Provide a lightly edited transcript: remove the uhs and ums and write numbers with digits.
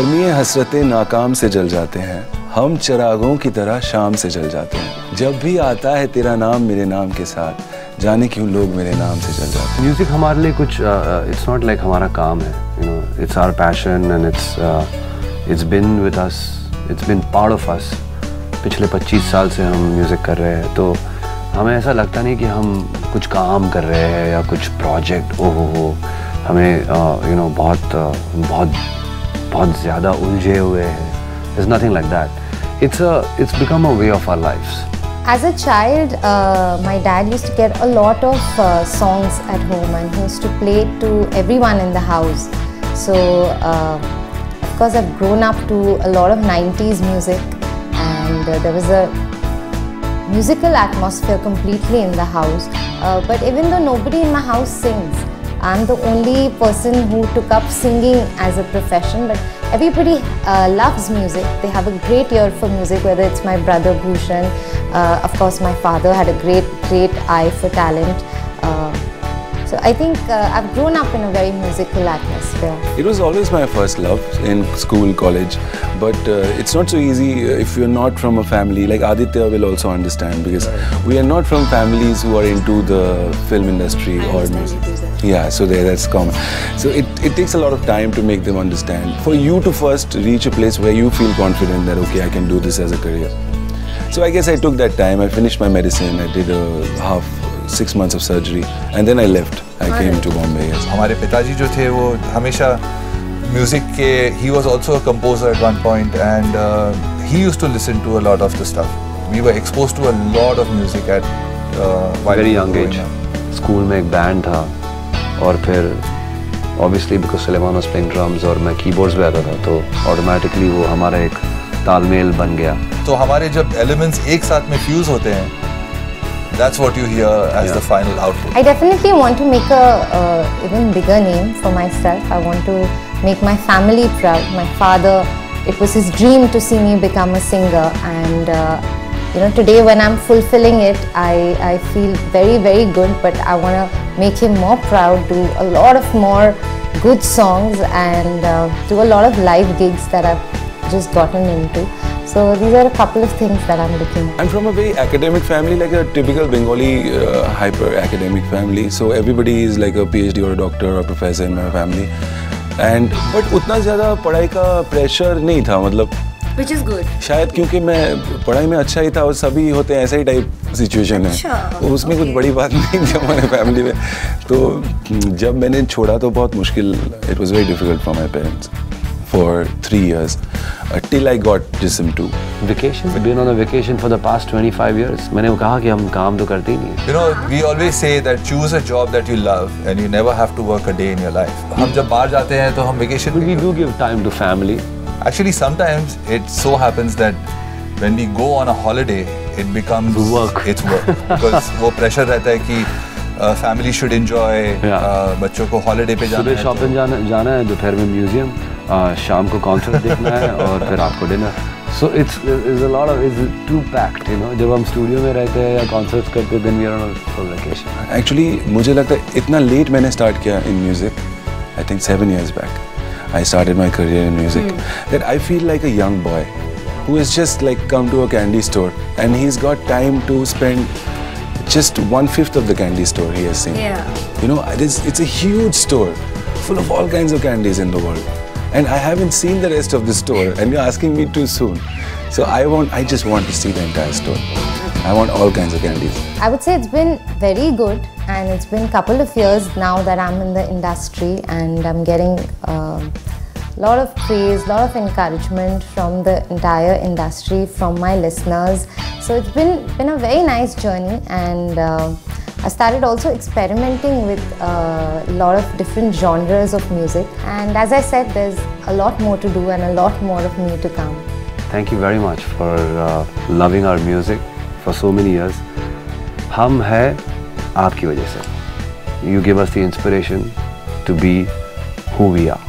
गर्मी हसरतें नाकाम से जल जाते हैं, हम चिरागों की तरह शाम से जल जाते हैं। जब भी आता है तेरा नाम मेरे नाम के साथ, जाने क्यों लोग मेरे नाम से जल जाते हैं। म्यूजिक हमारे लिए कुछ इट्स नॉट लाइक हमारा काम है, you know, it's our passion and it's been with us, it's been part of us. पिछले 25 साल से हम म्यूजिक कर रहे हैं, तो हमें ऐसा लगता नहीं कि हम कुछ काम कर रहे हैं या कुछ प्रोजेक्ट हो हमें यू नो बहुत ज़्यादा उलझे हुए हैं। There's nothing like that. It's become a way of our lives. As a child, my dad used to get a lot of songs at home, and he used to play it to everyone in the house. So, of course, I've grown up to a lot of 90s music, and there was a musical atmosphere completely in the house. But even though nobody in my house sings, I'm the only person who took up singing as a profession, but everybody loves music. They have a great ear for music, whether it's my brother Bhushan, of course my father had a great eye for talent. So I think I've grown up in a very musical atmosphere. It was always my first love in school, college, but it's not so easy if you're not from a family. Like Aditya will also understand, because we are not from families who are into the film industry or music. Yeah, so that's common. So it takes a lot of time to make them understand. For you to first reach a place where you feel confident that okay, I can do this as a career. So I guess I took that time. I finished my medicine. I did 6 months of surgery, and then I left. I came to Bombay. Yes. हमारे पिताजी जो थे वो हमेशा music के, he was also a composer at one point, and he used to listen to a lot of the stuff. We were exposed to a lot of music at very young age. School में एक band था, और फिर obviously because Sulaiman was playing drums और मैं keyboards पे आता था, तो automatically वो हमारा एक तालमेल बन गया। तो हमारे जब elements एक साथ में fuse होते हैं, that's what you hear as the final output. I definitely want to make a even bigger name for myself. I want to make my family proud. My father, it was his dream to see me become a singer, and you know, today when I'm fulfilling it, I feel very good, but I want to make him more proud, do a lot of more good songs, and do a lot of live gigs that I've just gotten into. So these are a couple of things that I'm looking at. I'm from a very academic family, like a typical Bengali hyper academic family. So everybody is like a PhD or a doctor or a professor in my family. But उतना ज़्यादा पढ़ाई का pressure नहीं था, मतलब Which is good. शायद क्योंकि मैं पढ़ाई में अच्छा ही था और सभी होते हैं ऐसा ही टाइप सिचुएशन है, तो उसमें कुछ बड़ी बात नहीं थी हमारे फैमिली में। तो जब मैंने छोड़ा तो बहुत मुश्किल, it was very difficult for my parents for 3 years till I got DSM 2. Vacation, been on a vacation for the past 25 years. मैंने वो कहा कि हम काम तो करते ही नहीं। You know, we always say that choose a job that you love and you never have to work a day in your life. हम जब बाहर जाते हैं तो हम vacation We do give time to family. Actually, sometimes it so happens that when we go on a holiday, it becomes work. It's work because वो pressure रहता है कि family should enjoy. बच्चों को holiday पे जाना है। सुबह शॉपिंग जाना है, दोपहर में म्यूजियम, शाम को कॉन्सर्ट देखना है और फिर रात को dinner. So it's a lot of, it's too packed, you know. जब हम स्टूडियो में रहते हैं या कॉन्सर्ट्स करते हैं, then we are on a full vacation. Actually मुझे लगता है इतना लेट मैंने स्टार्ट किया in music. I think 7 years back I started my career in music. That I feel like a young boy who has just like come to a candy store and he's got time to spend just 1/5 of the candy store he has seen. Yeah. You know, it's a huge store full of all kinds of candies in the world, and I haven't seen the rest of the store, and you're asking me too soon. So I just want to see the entire store. I want all kinds of candies. I would say it's been very good, and it's been a couple of years now that I'm in the industry, and I'm getting a lot of praise, lot of encouragement from the entire industry, from my listeners. So it's been a very nice journey, and I started also experimenting with a lot of different genres of music, and as I said, there's a lot more to do and a lot more of me to come. Thank you very much for loving our music for so many years. हम हैं आपकी वजह से. You give us the inspiration to be who we are.